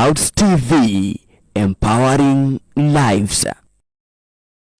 Clouds TV, empowering lives.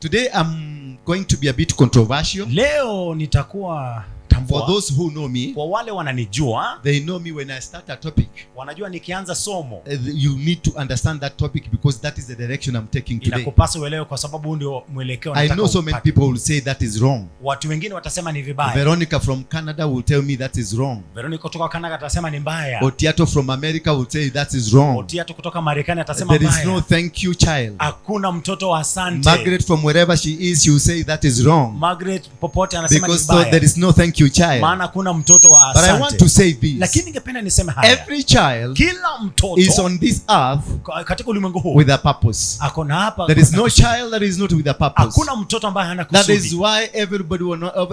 Today I'm going to be a bit controversial. Leo nitakuwa For those who know me, kwa wale wananijua, they know me when I start a topic. wanajua nikianza somo. You need to understand that topic because that is the direction I'm taking today. Inakupasa uelewe kwa sababu ndio mwelekeo nataka. I know so many people will say that is wrong. Watu wengine watasema ni vibaya. Veronica from Canada will tell me that is wrong. Veronica kutoka Canada atasema ni mbaya. Otiato from America will say that is wrong. Otiato kutoka Marekani atasema mbaya. There is no thank you child. Hakuna mtoto wa asante. Margaret from wherever she is, she will say that is wrong. Margaret popote anasema ni because mbaya. there is no thank you child. Maana kuna mtoto wa asante. But I want to say this. Lakini ningependa niseme haya. Every child kila mtoto is on this earth katika ulimwengu huu with a purpose. Akona hapa. There is no child that is not with a purpose. Hakuna mtoto ambaye hana kusudi. That is why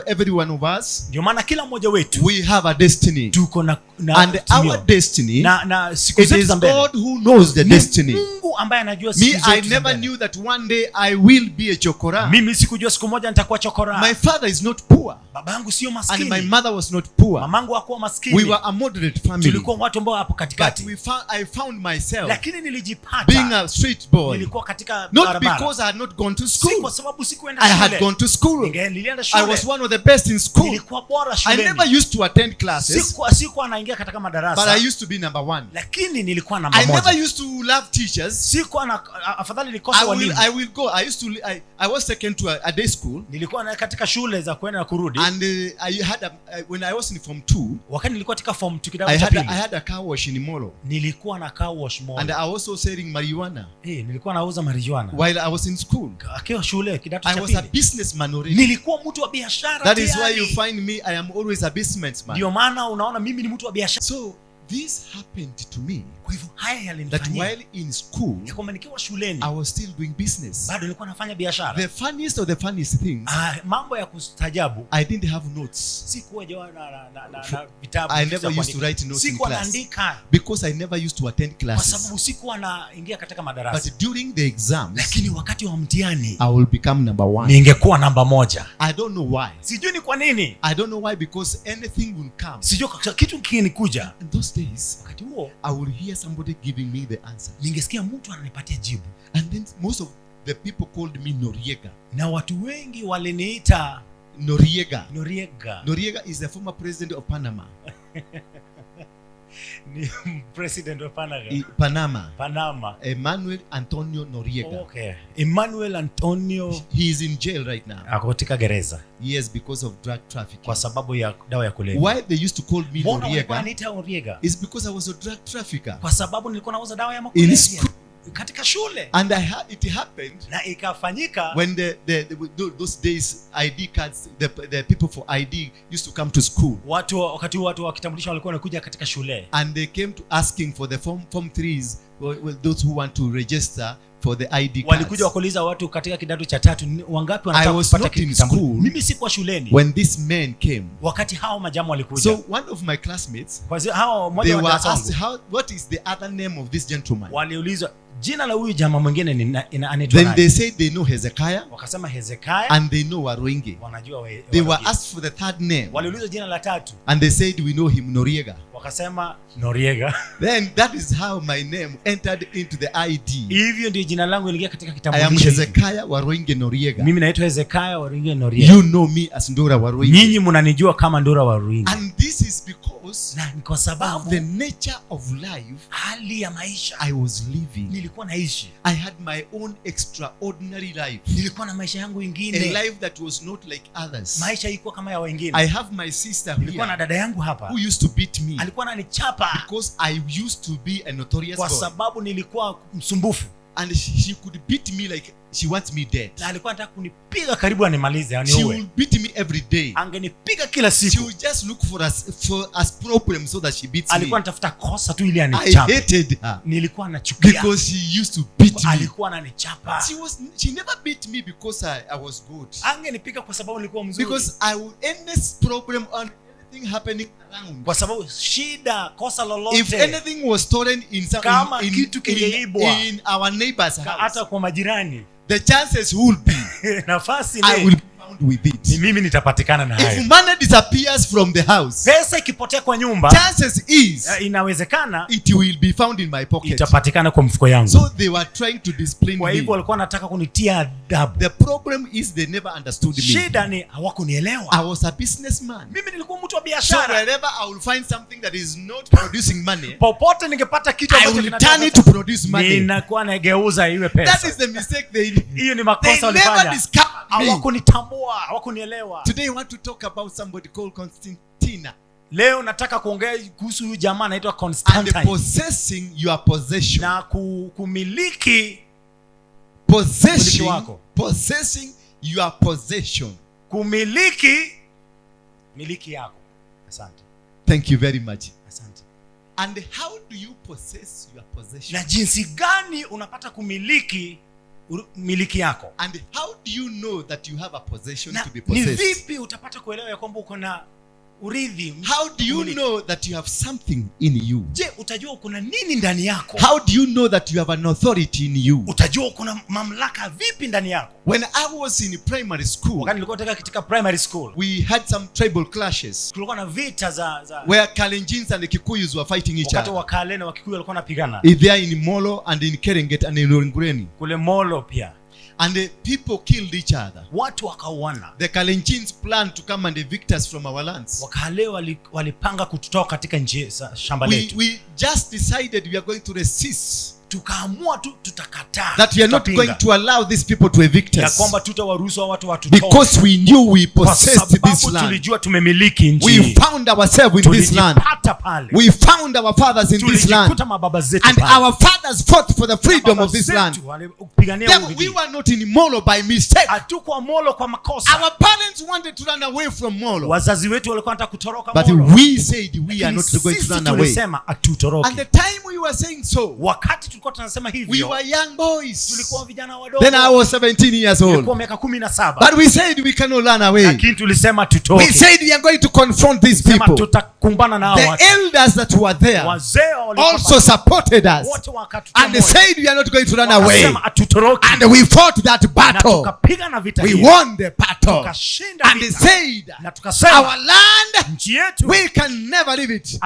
every one of us, ndio maana kila mmoja wetu we have a destiny. Tuko na and our destiny, na siku zetu za mbele. God who knows the destiny. Mungu ambaye anajua siku zetu. Me, I never knew that one day I will be a chokora. Mimi sikujua siku moja nitakuwa chokora. My father is not poor. Baba yangu sio maskini. And my mother was not poor. Mamangu hakuwa maskini. We were a moderate family. Tulikuwa watu ambao hapo katikati. But I found myself lakini nilijipata being a street boy. Nilikuwa katika not barabara. Because I had not gone to school. Si kwa sababu sikuenda shule. I shule. had gone to school. Nilienda shule. I was one of the best in school. Nilikuwa bora shuleni. I never used to attend classes. Sikuwa naingia katika madarasa. But I used to be number one. Lakini nilikuwa namba moja. I never used to love teachers. Sikuwa na afadhali nikosa walimu. I will go. I was taken to a day school. Nilikuwa katika shule za kwenda na kurudi. And I had when I was in form 2. Wakati nilikuwa katika form 2 kidato cha pili. I had a car wash in Molo. Nilikuwa na car wash Molo. And I was also selling marijuana. Nilikuwa nauza marijuana. While I was in school. Akiwa shule kidato cha pili. I was a businessman already. Nilikuwa mtu wa biashara. That is why you find me, I am always a businessman. Ndio maana unaona mimi ni mtu wa biashara. So this happened to me. Kwa hivyo haya yalinifanyia. That while in school, kwamba nikiwa shuleni, I was still doing business. Bado nilikuwa nafanya biashara. The funniest of the funniest things. Mambo ya kustajabu. I didn't have notes. Sikuwa na vitabu. I never used to write notes in class. Naandika. Because I never used to attend classes. Kwa sababu sikuwa naingia katika madarasa. But during the exams, lakini wakati wa mtihani, I will become number 1. Ningekuwa namba 1. I don't know why. Sijui ni kwa nini. I don't know why because anything will come. Sijui kitu kinikuja. In those days, wakati huo, I will hear somebody giving me the answer. Ningesikia mtu ananipatia jibu. And then most of the people called me Noriega. Na watu wengi waliniita Noriega. Noriega is the former president of Panama. Ni president of Panama. Emmanuel Antonio Noriega. Okay. Emmanuel Antonio. He is in jail right now. Ako katika gereza. Yes, because of drug trafficking. Kwa sababu ya dawa ya kulevya. Why they used to call me Noriega? Is because I was a drug trafficker. Kwa sababu nilikuwa nauza dawa ya kulevya. Katika shule. And it happened. Na ikafanyika. When those days ID cards, the people for ID used to come to school. Wakati watu wa kitambulisho walikuwa wanakuja katika shule. And they came to asking for the form 3s, those who want to register for the ID cards. Walikuja wakuuliza watu katika kidato cha 3 wangapi wanataka kupata kitambulisho. Mimi sikuwa shuleni. When this man came. Wakati hao majamu walikuja. So one of my classmates, hao mmoja wa darasa wangu, what is the other name of this gentleman? Waliulizwa jina la huyu jamaa mwingine ni anaitwa nani? Then they said they know Hezekiah. Wakasema Hezekiah. And they know Waruinge. Wanajua they were asked for the third name. Waliulizwa jina la 3. And they said we know him Noriega. Wakasema Noriega. Then that is how my name entered into the ID. Hivyo ndio jina langu liliingia katika kitambulisho. I am Hezekiah Waruinge Noriega. Mimi naitwa Hezekiah Waruinge Noriega. You know me as Ndura Waruinge. Nyinyi mnanijua kama Ndura Waruinge. And this is because na ni kwa sababu the nature of life, hali ya maisha I was living. Nilikuwa naishi. I had my own extraordinary life. Nilikuwa na maisha yangu ingine. A life that was not like others. Maisha ilikuwa kama ya wengine. I have my sister here. Nilikuwa na dada yangu hapa. Who used to beat me. Alikuwa ananichapa. Because I used to be a notorious boy. Kwa sababu nilikuwa msumbufu. And she could beat me like she wants me dead. Na alikuwa anataka kunipiga karibu animalize yani she will beat me every day. Angenipiga kila siku. She will just look for us problem so that she beats me. Alikuwa anatafuta kosa tu ili anichape. I hated her. Nilikuwa nachukia. Because she used to beat me. Alikuwa ananichapa. She never beat me because I was good. Angenipiga kwa sababu nilikuwa mzuri. Because I would end this problem on anything happening around. Kwa sababu shida kosa lolote. If anything was stolen in our neighbor's house. Hata kwa majirani. The chances will be nafasi I will be found with it. Ni mimi nitapatikana na hayo. If money disappears from the house, pesa ikipotea kwa nyumba, chances is inawezekana it will be found in my pocket. Itapatikana kwa mfuko yangu. So they were trying to discipline me. Kwa hivyo walikuwa wanataka kunitia adabu. The problem is they never understood me. Shida ni hawakunielewa. I was a businessman. Mimi nilikuwa mtu wa biashara. So wherever I will find something that is not producing money, popote ningepata kitu ambacho kinatoa, I will turn it to produce money. Ninakuwa nageuza iwe pesa. That is the mistake hiyo ni makosa walifanya. Hawakunitambua, hawakunielewa. Today I want to talk about somebody called Constantine. Leo nataka kuongea kuhusu huyu jamaa anaitwa Constantine. And possessing your possession. Na kumiliki possessing your possession. Kumiliki miliki yako. Asante. Thank you very much. Asante. And how do you possess your possession? Na jinsi gani unapata kumiliki miliki yako? And how do you know that you have a possession to be possessed? Ni vipi utapata kuelewa ya kwamba uko na urithi? How do you know that you have something in you? Je, utajua kuna nini ndani yako? How do you know that you have an authority in you? Utajua kuna mamlaka vipi ndani yako? When I was in primary school, wakati nilikuwa katika primary school, we had some tribal clashes. Kulikuwa na vita za where Kalenjins and the Kikuyus were fighting each other. Wakati wa Kale na Wakikuyu walikuwa wanapigana. There in Molo and in Keringet and in Orngureni. Kule Molo pia. And the people killed each other. Watu wakauana. The Kalenjins planned to come and evict us from our lands. Wakale walipanga kututoa katika nchi za shamba letu. We just decided we are going to resist. Tukaamua tu tutakataa. That we are not going to allow these people to evict us. Ya kwamba tutawaruhusu watu watutoe. Because we knew we possessed this land. Tulijua tumemiliki nchi. We found ourselves in this land. We found our fathers in this land. And our fathers fought for the freedom of this land. We were not in Molo by mistake. Hatukuwa Molo kwa makosa. Our parents wanted to run away from Molo. Wazazi wetu walikuwa wanataka kutoroka Molo. But we said we are not going to run away. Tulisema atutoroke. And the time we were saying so, wakati tulikuwa tunasema hivyo, we were young boys. Tulikuwa vijana wadogo. Then I was 17 years old. Nilikuwa miaka 17. But we said we cannot run away. Lakini tulisema tutoke. We said we are going to confront these people. Tutakumbana na hao watu. The elders that were there also supported us. And they said we are not going to run away. And we fought that battle. We won the battle. And they said our land, we can never leave it.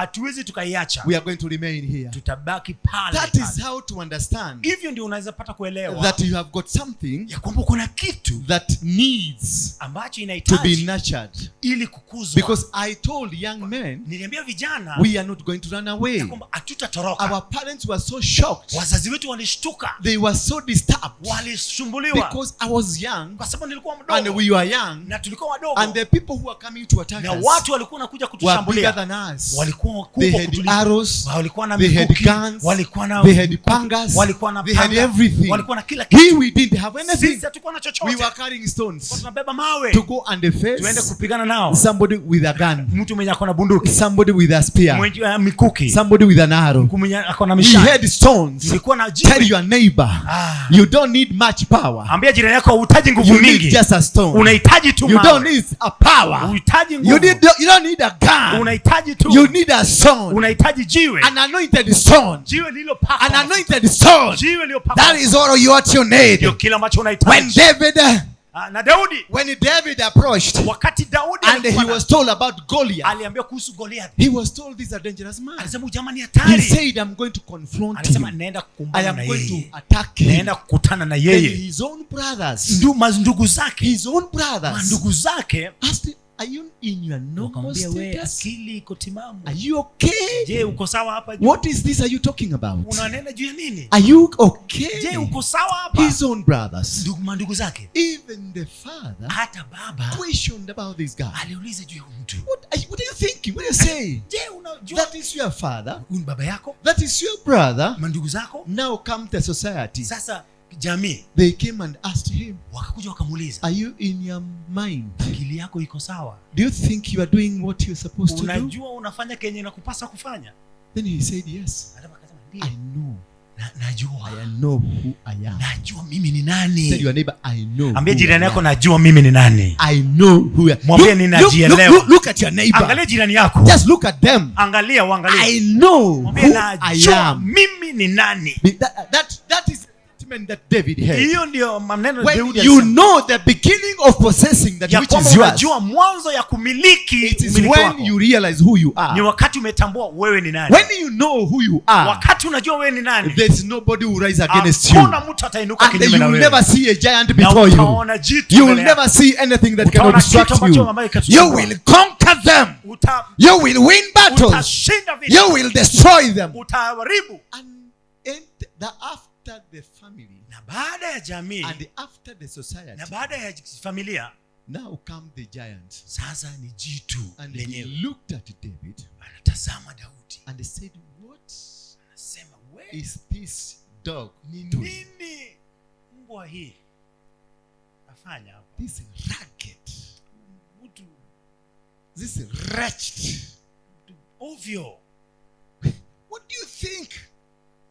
We are going to remain here. That is how to understand that you have got something that needs to be nurtured. Because I told young men, we are not going to run away. Our parents were so shocked. They were so disturbed. Because I was young and we were young, and the people who were coming to attack us were bigger than us. They had arrows, they had guns, they had pangas, they had everything. We didn't have anything. We were carrying stones to go and face somebody with a gun, somebody with a spear, somebody with an arrow. We had stones. Tell your neighbor, you don't need much power. You need just a stone. You don't need a power. You don't need a gun. You need a stone. An anointed stone. An anointed stone. That is all you need. When David approached and he was told about Goliath, he was told this is a dangerous man. He said, I'm going to confront him. I am going to attack him. And his own brothers, his own brothers asked him, are you in your normal status? Are you okay? What is this are you talking about? Are you okay? His own brothers, even the father, questioned about this guy. What are you thinking? What are you saying? That is your father. That is your brother. Now come to society. They came and asked him, are you in your mind? Do you think you are doing what you're supposed to do? Then he said, yes, I know. I know who I am. Tell your neighbor, I know who I am. I know who I am. Look at your neighbor. Just look at them. I know who I am. That is statement that David had. Hiyo ndio maneno Daudi When you know the beginning of possessing that which is yours, unajua mwanzo ya kumiliki it is when you realize who you are. Ni wakati umetambua wewe ni nani. When you know who you are, wakati unajua wewe ni nani, there is nobody who rise against you. Hakuna mtu atainuka kinyume na wewe. You will never see a giant before you. You will never see anything that cannot distract you. You will conquer them. You will win battles. You will destroy them. And after the family, na baada ya jamii, and after the society, na baada ya familia, now come the giant. Sasa ni jitu lenyewe. And he looked at David, anatazama Daudi, and he said, what anasema, is this dog doing? Nini mbwa hii afanya hapa? This ragged, this wretched, ovyo. What do you think?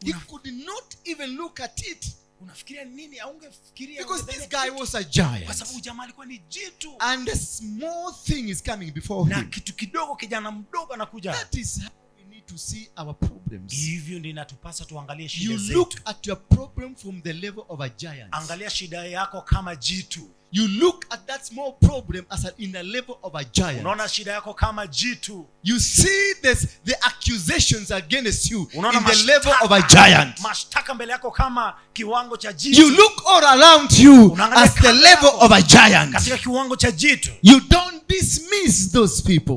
He could not even look at it. Unafikiria nini? Aungefikiria, because this guy was a giant. Kwa sababu jamaa alikuwa ni jitu. And a small thing is coming before him. Na kitu kidogo, kijana mdogo anakuja. That is how we need to see our problems. Hivyo ndio inatupasa tuangalie shida zetu. You look at your problem from the level of a giant. Angalia shida yako kama jitu. You look at that small problem as in a level of a giant. Unaona shida yako kama jitu. You see the accusations against you in the level of a giant. Mashtaka mbele yako kama kiwango cha jitu. You look all around you as the level of a giant. Katika kiwango cha jitu. You don't dismiss those people.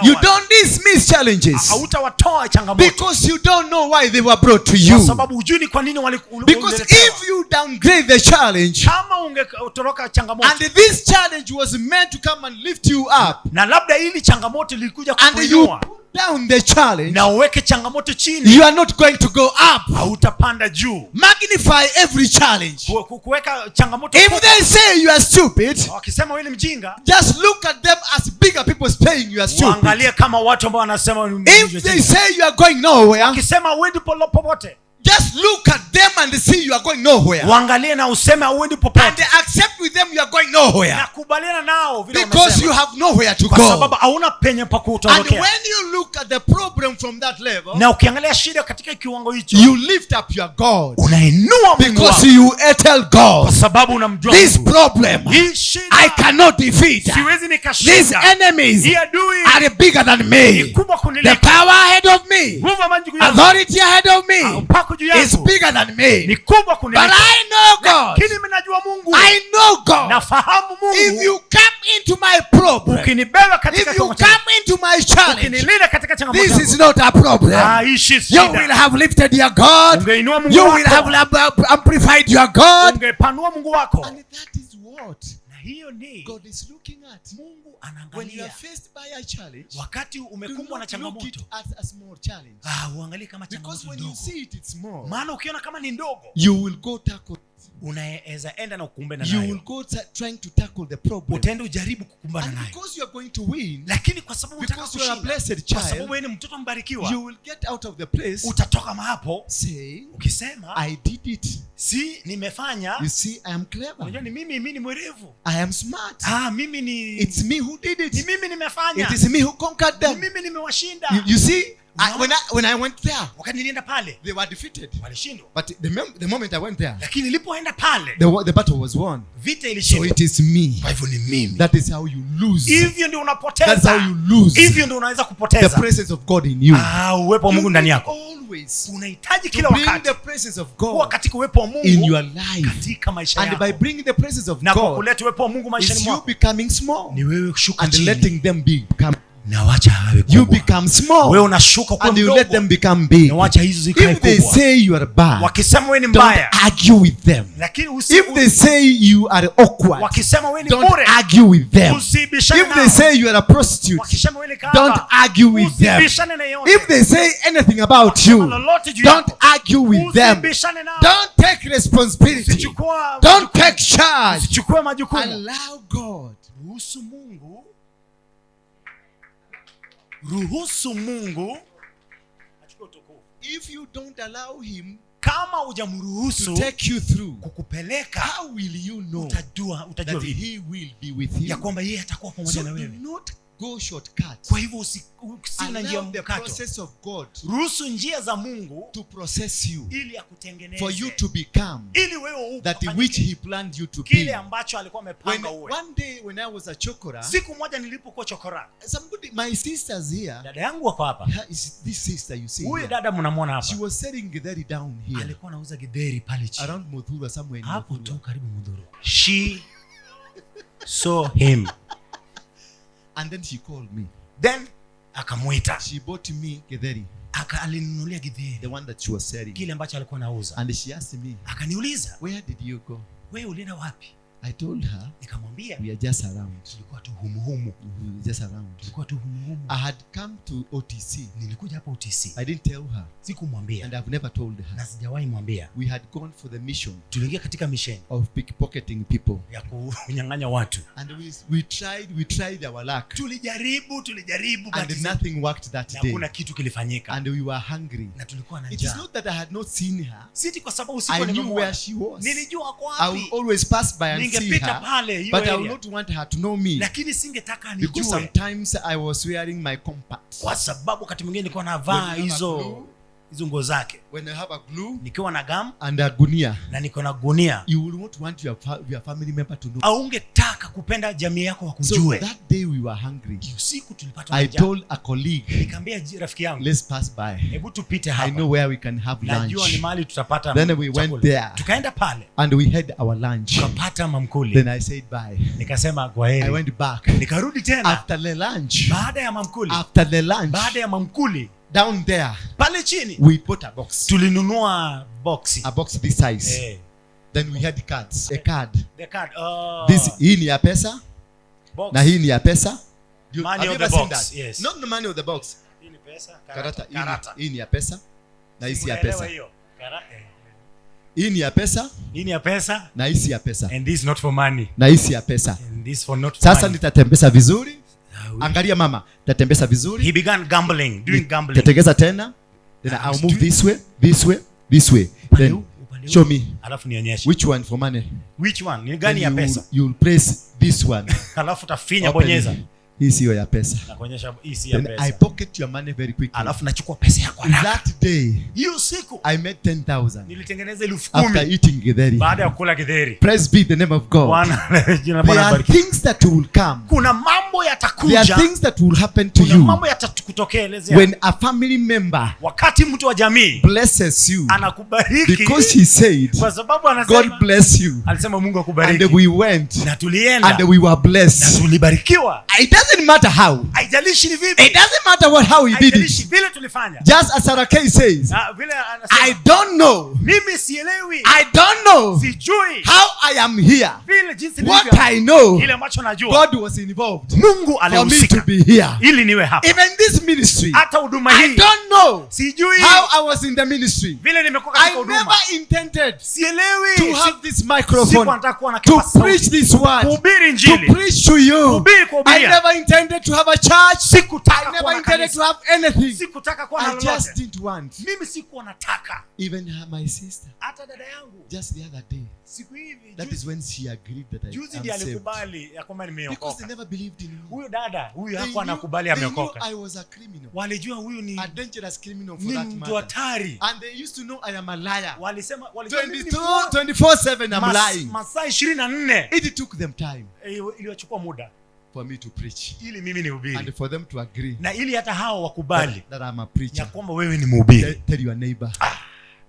You don't dismiss challenges. Because you don't know why they were brought to you. Because if you downgrade the challenge, and this challenge was meant to come and lift you up, and you put down the challenge, you are not going to go up. Magnify every challenge. If they say you are stupid, just look at them as bigger people saying you are stupid. If they say you are going nowhere, just look at them and see you are going nowhere. And accept with them you are going nowhere. Because you have nowhere to go. And when you look at the problem from that level, you lift up your God. Because you tell God, this problem I cannot defeat. These enemies are bigger than me. The power ahead of me, authority ahead of me, is bigger than me. But I know God. I know God. If you come into my problem, if you come into my challenge, this is not a problem. You will have lifted your God. You will have amplified your God. And that is what God is looking at. When you are faced by a challenge, do not look it as a small challenge. Because when you see it, it's small. You will go tackle. You will go trying to tackle the problem. And because you are going to win, because you are a blessed child, you will get out of the place saying, I did it. You see, I am clever. I am smart. It's me who did it. It is me who conquered them. You see, when I went there, they were defeated. But the moment I went there, the battle was won. So it is me. That is how you lose. That's how you lose the presence of God in you. Always to bring the presence of God in your life. And by bringing the presence of God, is you becoming small and letting them become. You become small and you let them become big. If they say you are bad, don't argue with them. If they say you are awkward, don't argue with them. If they say you are a prostitute, don't argue with them. If they say anything about you, don't argue with them. Don't take responsibility. Don't take charge. Allow God. Ruhusu Mungu. If you don't allow him kama hujamruhusu to take you through, kukupeleka, how will you know utajua that he will be with you? Ya kwamba yeye atakuwa pamoja na wewe. Do not go shortcuts. Kwa hivyo usina njia Allow the mkato. process of God Ruhusu njia za Mungu to process you, ili akutengeneze, for you to become ili wewe that which he planned you to kile be. ambacho alikuwa amepanga uwe. One day when I was a chokora, Siku moja nilipokuwa chokora, my sisters here, dada yangu wako hapa. This sister you see Huyu here, dada mnamwona hapa. she was selling githeri down here. Alikuwa anauza githeri pale chini. Around Muthura, somewhere in Hapo Muthura. tu karibu Ndura. She saw him. And then she called me. Then akamuita. She bought me githeri, Alinunulia githeri, the one that she was selling. kile ambacho alikuwa anauza. And she asked me, Akaniuliza, where did you go? wewe ulienda wapi? I told her, Nikamwambia, we are just around. tulikuwa tu humuhumu. We were just around. Tulikuwa tu humuhumu. I had come to OTC. Nilikuja hapa UTC. I didn't tell her, Sikumwambia. and I've never told Na her. sijawahi mwambia. We had gone for the mission Tuliingia katika misheni of pickpocketing people. ya kunyang'anya watu. And we tried our luck. Tulijaribu And nothing worked that na day. kuna kitu kilifanyika. And we were hungry. Na tulikuwa na It is njaa. not that I had not seen her. Siti kwa sababu I sikuwa knew nimemwona. where she was. Nilijua ako I would wapi. always pass by and see Ningepita her. pale hiyo But I would area. not want her to know me. Lakini singetaka Because nijue. sometimes I was wearing my compact. Kwa sababu wakati mwingine nilikuwa navaa hizo nguo zake. When I have a glue Nikiwa na gum and a gunia, na niko na gunia. you will not want your family member to know. Aungetaka kupenda jamii yako So wakujue. that day we were hungry. Usiku tulipata I njaa. told a colleague, Nikamwambia rafiki yangu, let's pass by. hebu tupite I hapa. know where we can have Najua ni lunch. mahali tutapata Then we went chakula. there. Tukaenda pale. And we had our lunch. Tukapata mamkuli. Then I said bye. Nikasema I kwaheri. went back. Nikarudi tena. After the lunch, Baada ya mamkuli. Baada ya mamkuli. down there, Pale chini. we put a box. Tulinunua boxi. A box this size. Then we had cards. A card. The card. Hii ni ya pesa. Box. Na hii ni ya pesa. Money Have you of ever the seen box, that? yes. Not the money of the box. Hii ni pesa. Karata. Karata. Hii ni ya pesa. Na hii si ya Unaelewa pesa. hiyo? Hii ni ya pesa. Hii ni ya pesa. Na hii si ya pesa. And this not for money. Na hii si ya pesa. And this for not for Sasa money. nitatembeza vizuri. Angalia mama, nitatembeza vizuri. He began gambling, doing gambling. Nitatengeza tena. Then I'll move this way, this way, this way. Then show me Alafu nionyeshe. which one for money. Which one? Ni gani ya pesa? You'll press this one. Alafu tafinya Open. bonyeza. Hii sio ya pesa. Na kuonyesha hii si ya Then I pesa. pocket your money very quickly. Alafu nachukua pesa yako haraka. That day, Hiyo siku I made 10,000 nilitengeneza 10,000 after eating githeri. baada ya kula githeri. Praise be the name of God. Bwana jina There Bwana are bariki. things that will come. Kuna mambo There yatakuja. are things that will happen to Kuna you mambo yatakutokelezea. when a family member Wakati mtu wa jamii blesses you anakubariki because he said, kwa sababu God anasema bless you. alisema Mungu And akubariki. we went Na tulienda and we were na blessed. tulibarikiwa. It doesn't matter how. Haijalishi ni vipi. It doesn't matter how we did Haijalishi it. vile tulifanya. Just as Sarakei says, Na vile I anasema don't know. mimi sielewi. I don't know Sijui how I am here. vile jinsi What nilivyo. I know, Ile ambacho najua. God was involved Mungu for me to alihusika be here. ili niwe hapa. Even this ministry, Hata huduma I hii don't know sijui how I was in the ministry. vile nimekuwa katika I huduma. never intended Sielewi. to have this Siku microphone nataka kuwa na to kipaza preach sauti. this word, Kuhubiri to injili. preach to you. Kuhubiri I kuhubiria. never intended to have a church. I Sikutaka kuwa never na intended to kanisa. have anything. Sikutaka kuwa na I just lolote. didn't want. Mimi sikuwa nataka. Even my sister, Hata dada yangu just the other day, siku hivi that is when she agreed that I juzi am ndiye saved. alikubali ya kwamba Because they nimeokoka. never believed in me. Huyo dada huyu They hakuwa knew anakubali I ameokoka. was a criminal. Walijua huyu ni A dangerous criminal for ni that mtu matter. hatari. And they used to know I am a liar. Walijua mimi ni 24/7 I'm lying. masaa 24. It took them time Iliwachukua muda for me to preach ili mimi nihubiri and for them to agree na ili hata hao wakubali that I'm a ya preacher. kwamba wewe ni mhubiri. Tell your neighbor,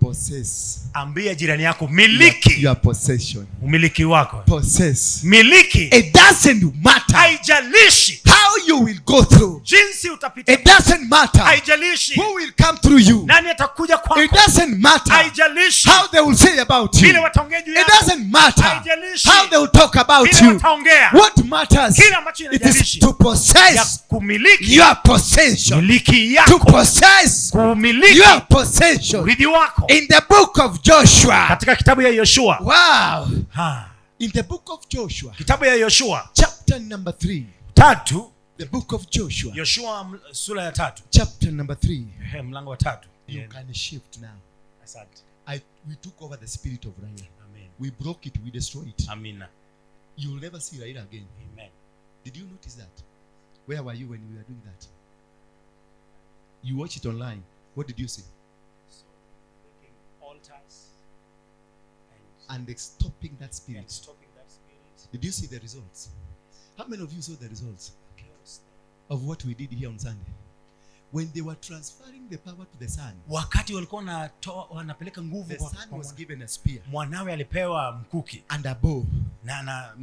possess Ambia jirani yako miliki your possession. umiliki wako. Possess. Miliki. It doesn't matter Haijalishi how you will go through. jinsi utapita. It doesn't matter Haijalishi who will come through you. nani atakuja It kwako. doesn't matter Haijalishi how they will say about you. vile wataongea juu It yako. doesn't matter Haijalishi how they will talk about vile you. wataongea. What matters, Kile ambacho it is inajalishi to ya possess kumiliki your possession. miliki To yako. possess Kumiliki your possession. urithi wako. In the book of Joshua. Katika kitabu ya Yoshua. Wow. Ha. In the book of Joshua. Kitabu ya Yoshua. Chapter number 3. 3. The book of Joshua. Yoshua sura ya 3. Chapter number 3. Mlango wa 3. You can shift now. Asante. We took over the spirit of Raila. Amen. We broke it. We destroyed it. Amina. You will never see Raila again. Amen. Did you notice that? Where were you when we were doing that? You watch it online. What did you see? So, making altars and stopping that spirit. And stopping that spirit. Did you see the results? How many of you saw the results of what we did here on Sunday? When they were transferring the power to the son, wakati walikuwa wanapeleka nguvu, the son was given a spear, mwanawe alipewa mkuki and a bow, na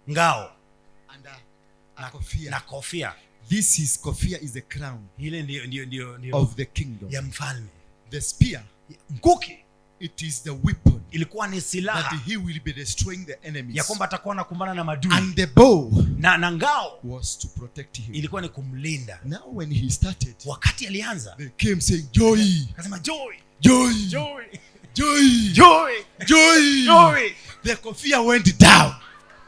ngao, and a kofia. Na kofia. This is kofia is a crown. Ile ndio of the kingdom. Ya mfalme. The spear, mkuki, it is the weapon. Ilikuwa ni silaha. That he will be destroying the enemies. Ya kwamba atakuwa anakumbana na maadui. And the bow, na ngao, was to protect him. Ilikuwa ni kumlinda. Now when he started, wakati alianza, they came saying joy. Akasema joy. Joy. Joy. Joy. Joy. Joy. Joy. The kofia went down.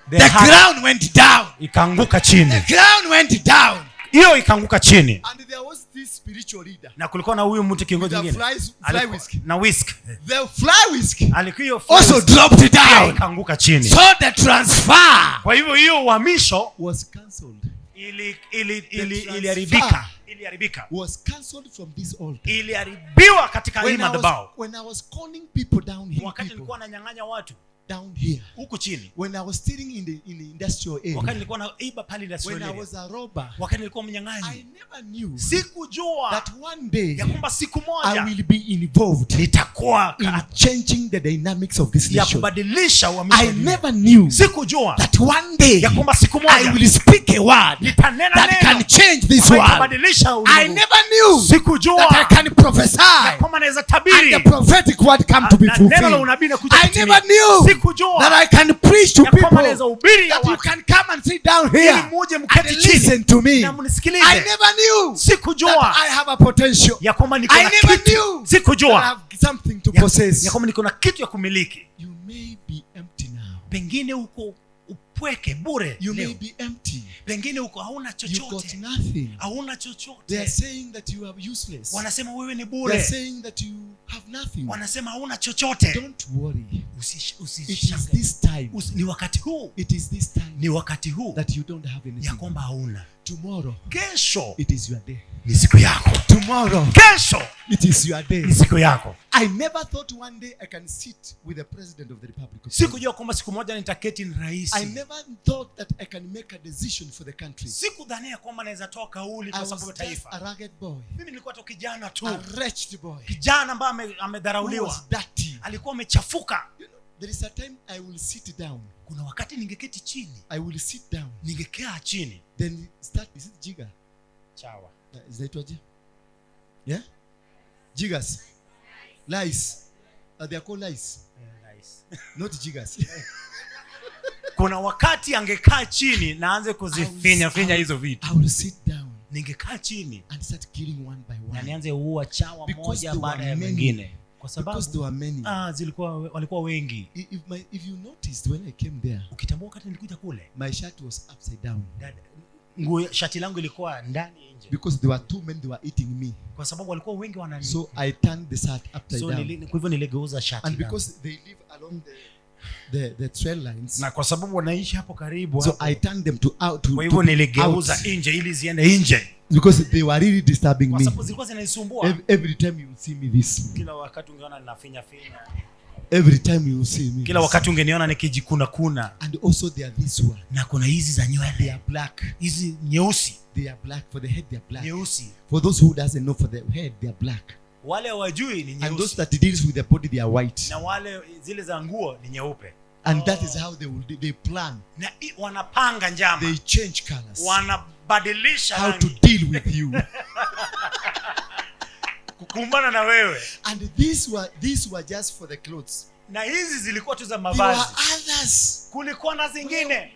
The crown went down. Ikaanguka chini. The crown went down. Hiyo ikaanguka chini. And there was this spiritual leader. Na kulikuwa na huyu mtu kiongozi mwingine. Fly whisk. Na whisk. The fly whisk also dropped down. Ikaanguka chini. So the transfer, kwa hivyo hiyo uhamisho was cancelled. Iliharibika. Was cancelled from this altar. Iliharibiwa katika hii madhabahu. When I was calling people down here, wakati nilikuwa nanyang'anya watu down here, huku chini, when I was stealing in the industrial area, wakati nilikuwa naiba pale industrial area, when I was a robber, wakati nilikuwa mnyang'anyi, I never knew, sikujua that one day, ya kwamba siku moja I will be involved, nitakuwa in changing the dynamics of this ya nation. kubadilisha uhamisho. I never knew, sikujua that one day, ya kwamba siku moja, I will speak a word nitanena that can change this world. I never knew, sikujua that I can prophesy, ya kwamba naweza tabiri, and the prophetic word come to be fulfilled. I never knew, sikujua that I can preach to people, that you can come and sit down here and listen to me. I never knew, that I have a potential. I never knew, that I have something to possess. You may be empty now. Pengine uko upweke bure. You may be empty. Pengine uko hauna chochote. You got nothing. Hauna chochote. They are saying that you are useless. Wanasema wewe ni bure. They are saying that you have nothing. Wanasema hauna chochote. Don't worry. It is this time. Ni wakati huu. It is this time. Ni wakati huu. That you don't have anything. Ya kwamba hauna. Tomorrow. Kesho. It is your day. Ni siku yako. Tomorrow. Kesho. It is your day. Ni siku yako. I never thought one day I can sit with the president of the Republic of sikujua kwamba siku moja nitaketi ni rais. I never thought that I can make a decision for the country. Sikudhania kwamba naweza toa kauli kwa sababu ya taifa. A rugged boy. Mimi nilikuwa tu kijana tu. A wretched boy. Kijana ambaye amedharauliwa. Alikuwa amechafuka. You know, there is a time I will sit down. Kuna wakati ningeketi chini. I will sit down. Ningekaa chini. Then start, is it jiga? Chawa. Is that what? Yeah? Jigas. Lies. They are called lies. Lies. Not jigas. Kuna wakati angekaa chini na aanze kuzifinya hizo vitu. I will sit down. Ningekaa chini and start killing one by one. Na nianze uua chawa moja baada ya mwingine. Kwa sababu there were many. walikuwa wengi. If you noticed when I came there, ukitambua wakati nilikuja kule, my shirt was upside down. Shati langu ilikuwa ndani nje. Because there were two men they were eating me. Kwa sababu walikuwa wengi wanani. So I turned the shirt upside down. Kwa hivyo niligeuza shati. And because they live along the trail lines. Na kwa sababu wanaishi hapo karibu. So I turned them to out. Kwa hivyo niligeuza nje ili ziende nje. Because they were really disturbing me. Kwa sababu zilikuwa zinanisumbua. Every time you see me this. Kila wakati ungeona ninafinya. Every time you see me. Kila wakati ungeniona nikijikuna. And also there are this one. Na kuna hizi za nywele. They are black. Hizi nyeusi. They are black. For the head they are black. Nyeusi. For those who doesn't know, for the head they are black. Wale wajui ni nyeusi. And those that deals with the body they are white. Na wale zile za nguo ni nyeupe. And that is how they plan. Na wanapanga njama. They change colors. Wanabadilisha how to deal with you. Kukumbana na wewe. And these were just for the clothes. Na hizi zilikuwa tu za mavazi. There were others. Kulikuwa na zingine.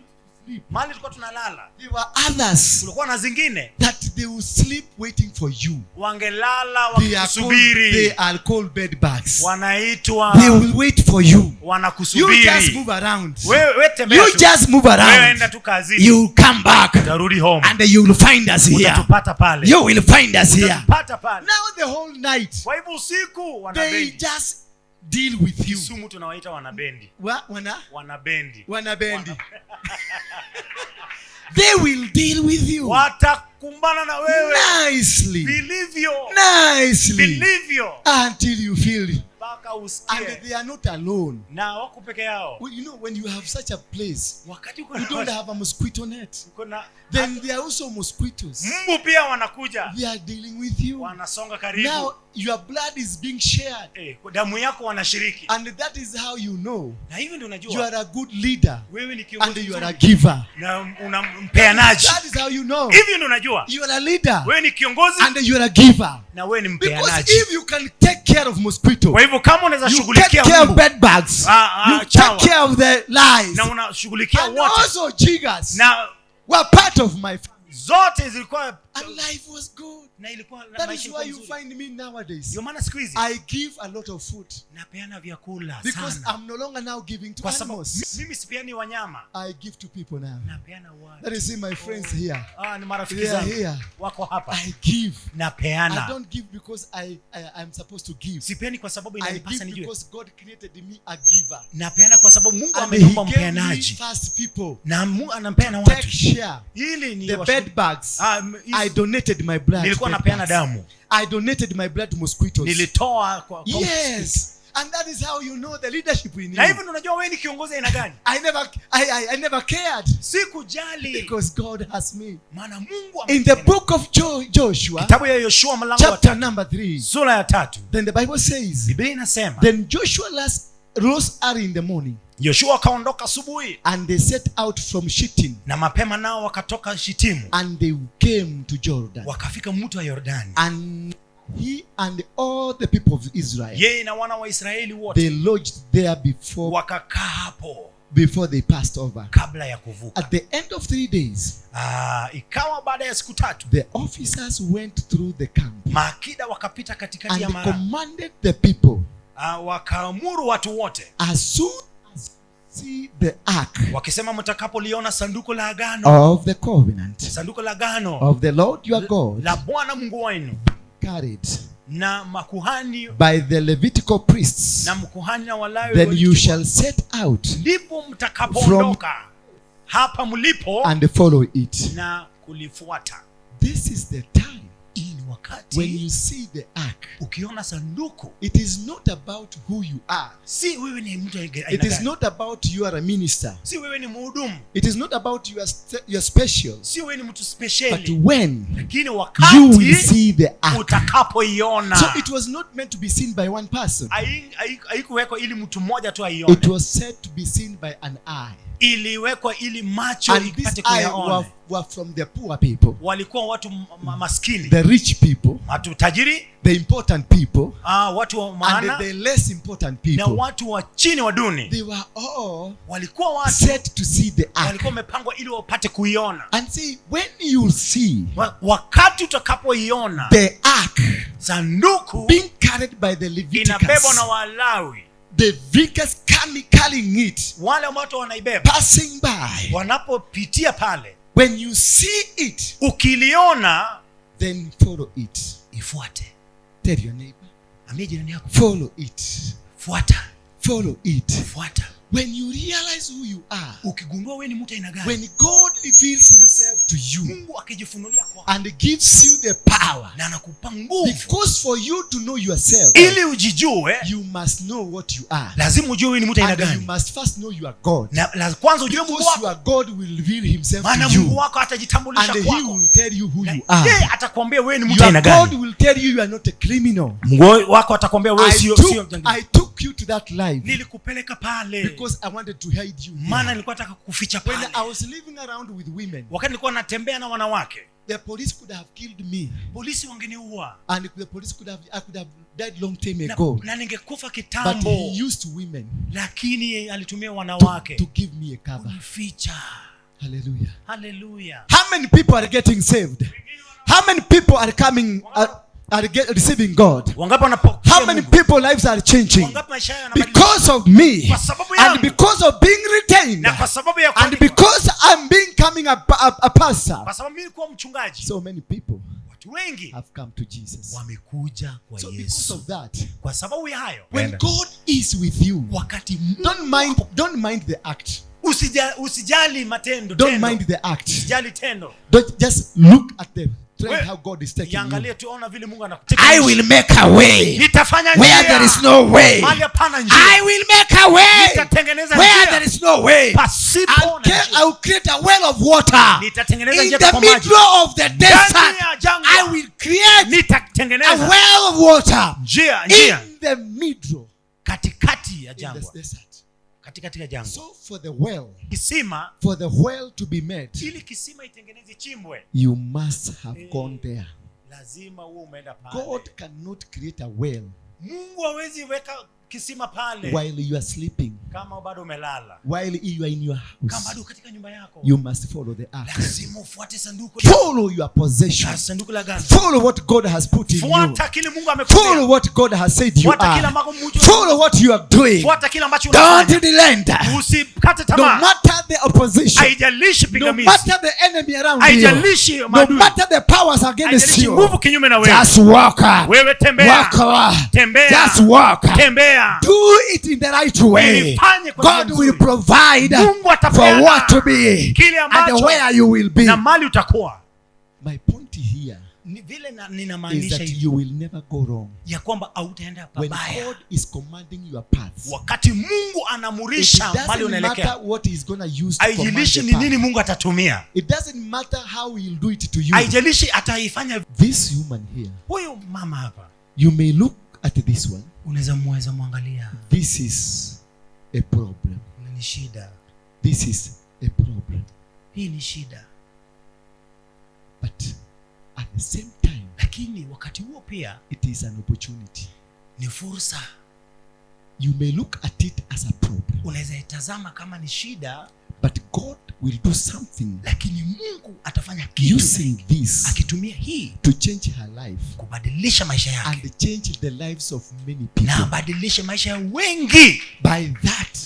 Mali tulikuwa tunalala. There were others. Kulikuwa na zingine. That they will sleep waiting for you. Wangelala wakusubiri. They are called bed bugs. Wanaitwa. They will wait for you. Wanakusubiri. You just move around. Wewe tembea tu. You just move around. Wewe enda tu kazini. You come back. Utarudi home. And you will find us here. Utatupata pale. You will find us here. Utatupata pale. Now the whole night. Kwa hivyo usiku wanabendi. They just deal with you. Sumu tunawaita wanabendi. Wanabendi. Wanabendi. They will deal with you. Watakumbana na wewe Nicely. vilivyo. Nicely. Vilivyo. Until you feel. Mpaka usikie. And they are not alone. Na wako peke yao. You know, when you have such a place, wakati you don't have a mosquito net. Kuna Then there are also mosquitoes. Mbu pia wanakuja. They are dealing with you. Wanasonga karibu. Now your blood is being shared. Damu yako wanashiriki. And that is how you know. Na hivyo ndio unajua. You are a good leader. Wewe ni kiongozi. And you are a giver. Na unampeanaji. That is how you know. Hivyo ndio unajua. You are a leader. Wewe ni kiongozi. And you are a giver. Na wewe ni mpeanaji. Because if you can take care of mosquito. Kwa hivyo kama unaweza shughulikia mbu. You take care of bed bugs. You take care of the lies. Na unashughulikia wote. And also jiggers. Na were part of my zote zilikuwa and life was good. Na ilikuwa that is why you find me nowadays. Ndio maana siku hizi I give a lot of food. Napeana vyakula sana. Because I'm no longer now giving to animals. Mimi sipeani wanyama. I give to people now. Napeana watu. That is my friends here. Ni marafiki zangu. Wako hapa. I give. Napeana. I don't give because I'm supposed to give. Sipeani kwa sababu inanipasa nijue. Because God created me a giver. Napeana kwa sababu Mungu ameniumba mpeanaji. First people. Na Mungu anampea na watu. Take share. Hili ni the bed bugs. I donated my blood. Nilikuwa napeana damu. I donated my blood to mosquitoes. Nilitoa kwa yes. And that is how you know the leadership in you. Na hivyo unajua wewe ni kiongozi aina gani? I never cared. Sikujali. Because God has me. Maana Mungu in the book of Joshua. Kitabu ya Yoshua mlango wa chapter number 3. Sura ya 3. Then the Bible says. Biblia inasema. Then Joshua rose early in the morning. Yoshua akaondoka asubuhi. And they set out from Shittim. Na mapema nao wakatoka Shitimu. And they came to Jordan. Wakafika mto wa Yordani. And he and all the people of Israel. Yeye na wana wa Israeli wote. They lodged there before. Wakakaa hapo. Before they passed over. Kabla ya kuvuka. At the end of 3 days. Ikawa baada ya siku 3. The officers went through the camp. Maakida wakapita katikati ya mara. And commanded the people. Wakaamuru watu wote. As soon as see the ark. Wakisema mtakapoliona sanduku la agano. Of the covenant. Sanduku la agano. Of the Lord your God. La Bwana Mungu wenu. Carried. Na makuhani. By the Levitical priests. Na mkuhani na Walawi. Then you shall set out. Ndipo mtakapoondoka. Hapa mlipo. And follow it. Na kulifuata. This is the time. Wakati when you see the ark, ukiona sanduku, it is not about who you are. Si wewe ni mtu aina gani. It is not about you are a minister. Si wewe ni mhudumu. It is not about you are special. Si wewe ni mtu special. But when lakini wakati you will see the ark, utakapoiona. So it was not meant to be seen by one person. Haikuwekwa ili mtu mmoja tu aione. It was said to be seen by an eye. Iliwekwa ili macho ipate kuyaona. Were from the poor people. Walikuwa watu maskini. The rich people. Watu tajiri. The important people. Watu wa maana. And the less important people. Na watu wa chini wa duni. They were all walikuwa watu set to see the ark. Walikuwa wamepangwa ili wapate kuiona. And see, when you see wakati utakapoiona the ark, sanduku being carried by the Leviticus, inabebwa na Walawi. The vicars carrying it, wale ambao wanaibeba, passing by, wanapopitia pale, when you see it, ukiliona, then follow it. Ifuate. Tell your neighbor, ambie jirani yako, follow it. Fuata. Follow it. Fuata. When you realize who you are, ukigundua wewe ni mtu aina gani, when God reveals himself to you, Mungu akijifunulia kwako, and gives you the power, na anakupa nguvu, because for you to know yourself, ili ujijue, you must know what you are. Lazima ujue wewe ni mtu aina gani. You must first know you are God. Na kwanza ujue Mungu wako. Because God will reveal himself to you. Maana Mungu wako atajitambulisha kwako. And he will tell you who you are. Yeye atakwambia wewe ni mtu aina gani. God will tell you you are not a criminal. Mungu wako atakwambia wewe sio I took you to that life. Nilikupeleka pale. Because I wanted to hide you. Maana nilikuwa nataka kukuficha pale. When I was living around with women, wakati nilikuwa natembea na wanawake, the police could have killed me. Polisi wangeniua. And the police I could have died long time ago. Na ningekufa kitambo. But he used women. Lakini alitumia wanawake to give me a cover. Kuficha. Hallelujah. Hallelujah. How many people are getting saved? How many people are coming receiving God? How many people lives are changing? Because of me, and because of being retained, and because I'm becoming a pastor. So many people have come to Jesus. So because of that, when God is with you, don't mind the act. Usijali matendo. Don't mind the act. Usijali tendo. Don't just look at them. How God is taking you. I will make a way where there is no way. I will make a way where there is no way. I will create a well of water in the middle of the desert. I will create a well of water in the middle katikati ya jangwa. Katika jangwa. So for the well, kisima, for the well to be made, ili kisima itengeneze chimbwe, you must have gone there. Lazima uwe umeenda pale. God cannot create a well. Mungu hawezi weka kisima pale while you are sleeping, kama bado umelala, while you are in your house, kama bado katika nyumba yako. You must follow the ark. Lazima ufuate sanduku. Follow your possession. Sanduku la agano. Follow what God has put in you. Fuata kile Mungu amekupa. Follow what God has said you fuata are. Kile ambacho Mungu. Follow what you are doing. Fuata kile ambacho unafanya. Don't relent. Usikate tamaa. No matter the opposition. Haijalishi pingamizi. No matter the enemy around you. Haijalishi No maadui. matter the powers against you. Nguvu kinyume na wewe. Just walk. Wewe tembea. Walk. Tembea. Just walk. Tembea. Do it in the right way. God will provide for what to be and where you will be. Na mali utakuwa. My point here is that you will never go wrong. Ya kwamba hautaenda pabaya. When God is commanding your path, wakati Mungu anamurisha mali unaelekea, it doesn't matter what he is going to use to haijalishi ni nini Mungu atatumia. It doesn't matter how he will do it to you. Haijalishi ataifanya. This human here, huyu mama hapa, you may look at this one. Unaweza muangalia. This is a problem. Ni shida. This is a problem. Hii ni shida. But at the same time, lakini wakati huo pia, it is an opportunity. Ni fursa. You may look at it as a problem. Unaweza itazama kama ni shida, but God will do something. Lakini Mungu atafanya kitu using this, akitumia hii to change her life, kubadilisha maisha yake, and change the lives of many people, na badilisha maisha ya wengi by that.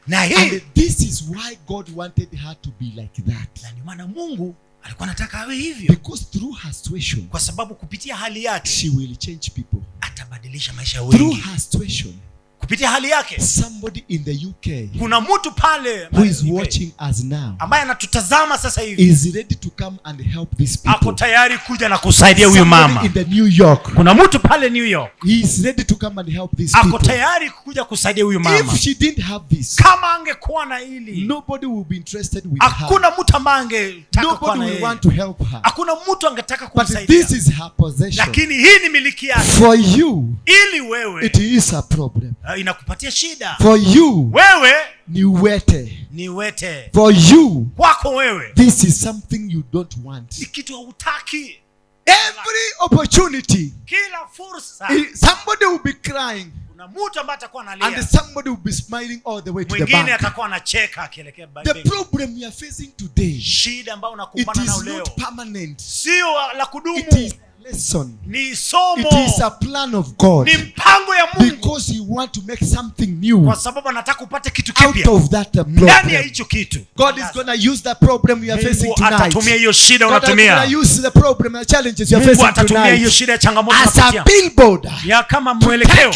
Na hii, and this is why God wanted her to be like that. Na ndio maana Mungu alikuwa anataka awe hivyo. Because through her situation, kwa sababu kupitia hali yake, she will change people. Atabadilisha maisha ya wengi. Through her situation, kupitia hali yake, somebody in the UK, kuna mtu pale who is watching us now, ambaye anatutazama sasa hivi, is ready to come and help these people. Ako tayari kuja na kusaidia huyu mama. In the New York, kuna mtu pale New York, he is ready to come and help these people. Ako tayari kuja kusaidia huyu mama. If she didn't have this, kama angekuwa na hili, nobody will be interested with hakuna her. mtu ambaye angetaka kuwa na yeye. Nobody will want to help her. Hakuna mtu angetaka kumsaidia. But this is her possession. Lakini hii ni miliki yake. For you, ili wewe, it is a problem. Inakupatia shida. For you, wewe ni wete. Ni wete. For you, kwako wewe, this is something you don't want. Ni kitu hutaki. Every opportunity, kila fursa, somebody will be crying. Kuna mtu ambaye atakuwa analia. And somebody will be smiling all the way to the bank. Mwingine atakuwa anacheka akielekea bank. The problem we are facing today, shida ambayo unakumbana nayo leo, it is not permanent. Sio la kudumu. It is lesson. Ni somo. It is a plan of God. Ni mpango ya Mungu. Because he want to make something new. Kwa sababu anataka upate kitu kipya. Out of that problem. Ndani ya hicho kitu. God is going to use that problem you are facing tonight. Atatumia hiyo shida unatumia. God is going to use the problem and challenges you are facing tonight. Atatumia hiyo shida, changamoto unapitia. As a billboard. Ya kama mwelekeo.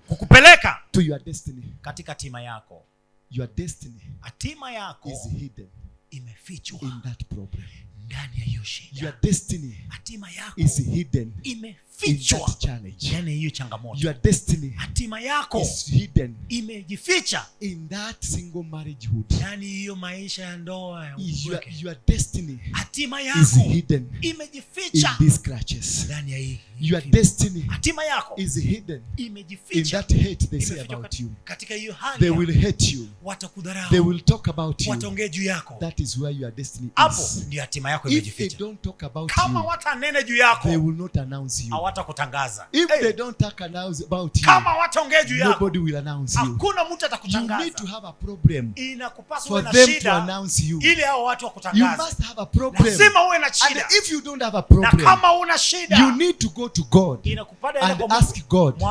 Kukupeleka to your destiny. Katika hatima yako. Your destiny. Hatima yako is hidden. Imefichwa. In that problem. Ndani ya hiyo shida. Your destiny hatima yako is hidden. Imefichwa. In that challenge. Ndani ya hiyo changamoto. Your destiny hatima yako is hidden. Imejificha. In that single marriagehood. Ndani hiyo maisha ya ndoa ya upweke. Your destiny hatima yako is hidden. Imejificha. In these scratches. Ndani ya hii. Your destiny hatima yako is hidden. Imejificha. In that hate they say about you. Katika hiyo hali they will hate you. Watakudharau. They will talk about you. Wataongea juu yako. That is where your destiny is. Hapo ndio hatima yako imejificha. If they don't talk about kama you, watanene juu yako, they will not announce you. Hawatakutangaza. If they don't talk about you, kama wataongea juu yako, nobody will announce you. Hakuna mtu atakutangaza. You need to have a problem. Inakupasa uwe na shida for them to announce you. Ili hao watu wakutangaze. You must have a problem. Lazima uwe na shida. And if you don't have a problem, na kama una shida, you need to go to God and ask God,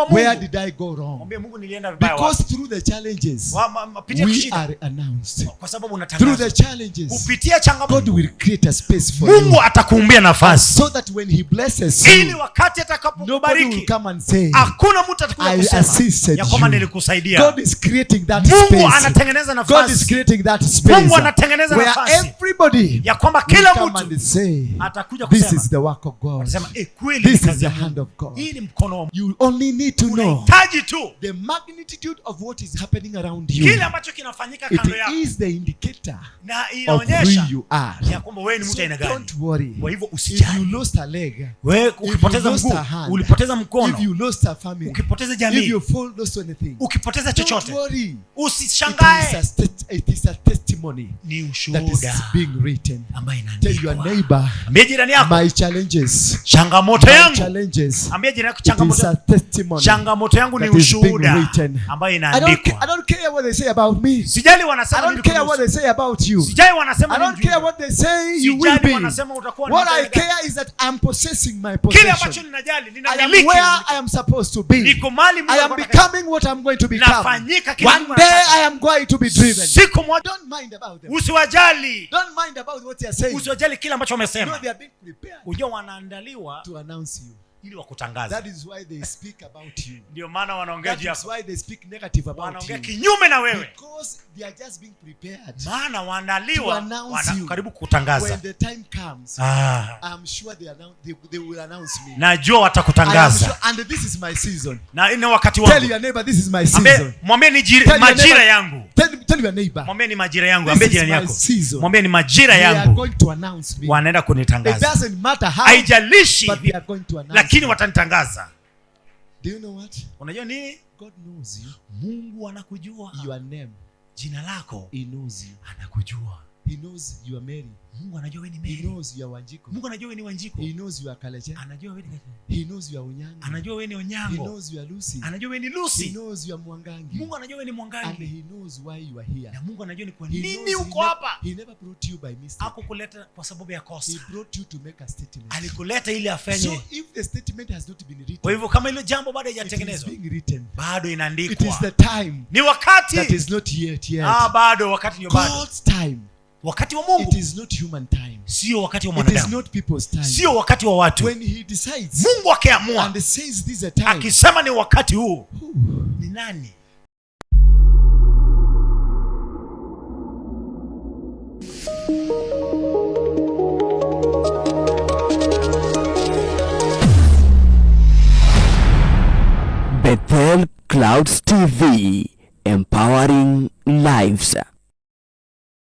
where did I go wrong? Because through the challenges, we are announced. Through the challenges, God will create create a space for Mungu you. atakuumbia nafasi. So that when he blesses Ili you, wakati nobody atakapokubariki will come and say, hakuna mtu atakuja I kusema assisted ya kwamba you. nilikusaidia. God is creating that Mungu space. anatengeneza God is nafasi. creating that space Mungu anatengeneza where nafasi everybody ya kwamba will kila come mtu and say, atakuja this kusema, is the work of God. anasema kweli This ni is kazi the ya hand Mungu. of God. Hii ni mkono wa Mungu. You only need to know Unahitaji tu the magnitude of what is happening around you. kile ambacho kinafanyika It kando yako, is the indicator na of who inaonyesha you are. ya kwamba wewe ni mtu So aina gani. don't worry. Kwa hivyo If usijali. you lost a leg, Wewe if ukipoteza you lost mguu, a hand, ulipoteza mkono, if you lost a family, ukipoteza if jamii, you fall lost anything, ukipoteza don't chochote, worry. usishangae. It is a testimony Ni that is ushuhuda being written. ambayo Tell your inaandikwa. neighbor, Ambia jirani yako, my challenges, changamoto my yangu. challenges, Ambia jirani yako, it is a changamoto, testimony changamoto yangu ni that is being ushuhuda written. ambayo I inaandikwa. don't care what they say about me. Sijali I wanasema nini don't care what kuhusu. they say about you. Sijali wanasema I nini don't care juu. what they say you will Sijali be. wanasema utakuwa What ni I mtu gani. care is that I'm possessing my Kile ambacho possession. ninajali, I am ninamiliki. where I am supposed to be. Niko mahali Mungu I am anataka. becoming what I'm going to become. Nafanyika kile One Mungu day anataka. I am going to be driven. Siku moja, Don't mind about them. usiwajali. Don't mind about what they are saying. Usiwajali kile ambacho No, wamesema. they are being prepared Unajua wanaandaliwa to announce you. ili wakutangaza. That is why they speak about you. Ndio maana wanaongea That juu is yako. why they speak negative about Wanaongea you. kinyume na wewe. Because they are just being prepared Maana to waandaliwa announce you. karibu kutangaza. When the time comes, I'm sure they will announce me. Najua I am watakutangaza. sure, and this is my season. Na ina wakati Tell wangu. your neighbor, this is my season. Mwambie ni Tell your majira neighbor- yangu. Tell your neighbor, Mwambie ni majira yangu. This Ambie is jirani my yako. season. Mwambie ni majira they are yangu. going to announce me. Wanaenda It kunitangaza. doesn't matter how, Haijalishi, but they are going to announce lakini me. watanitangaza. Do you know what? Unajua nini? God knows you. Mungu anakujua. Your name, Jina lako He knows you. anakujua. He knows you are Mary. Mungu anajua wewe ni He Mary. knows you are Wanjiko. Mungu anajua wewe ni Wanjiko. He knows you are Kaleche. Anajua wewe ni He knows you are Unyango. Anajua wewe ni He Onyango. knows you are Lucy. Anajua wewe ni He Lucy. knows you are Mwangangi. Mungu anajua wewe ni And Mwangangi. He knows why you are here. Na Mungu anajua ni kwa He nini knows uko hapa. he never brought you by mistake. Hakukuleta kwa sababu ya He kosa. brought you to make a statement. Alikuleta ili So afanye. if the statement has not been Kwa written, hivyo kama ile jambo bado it is haijatengenezwa, being written. bado It is inaandikwa. the time Ni wakati. that is not yet. Bado wakati ndio bado. God's time. Wakati wa It Mungu. is not human time. Sio wakati wa It is mwanadamu. not people's time. Sio wakati wa watu. When He decides Mungu akiamua, and says this is a time, akisema ni wakati huu, ni nani? Bethel Clouds TV, empowering lives.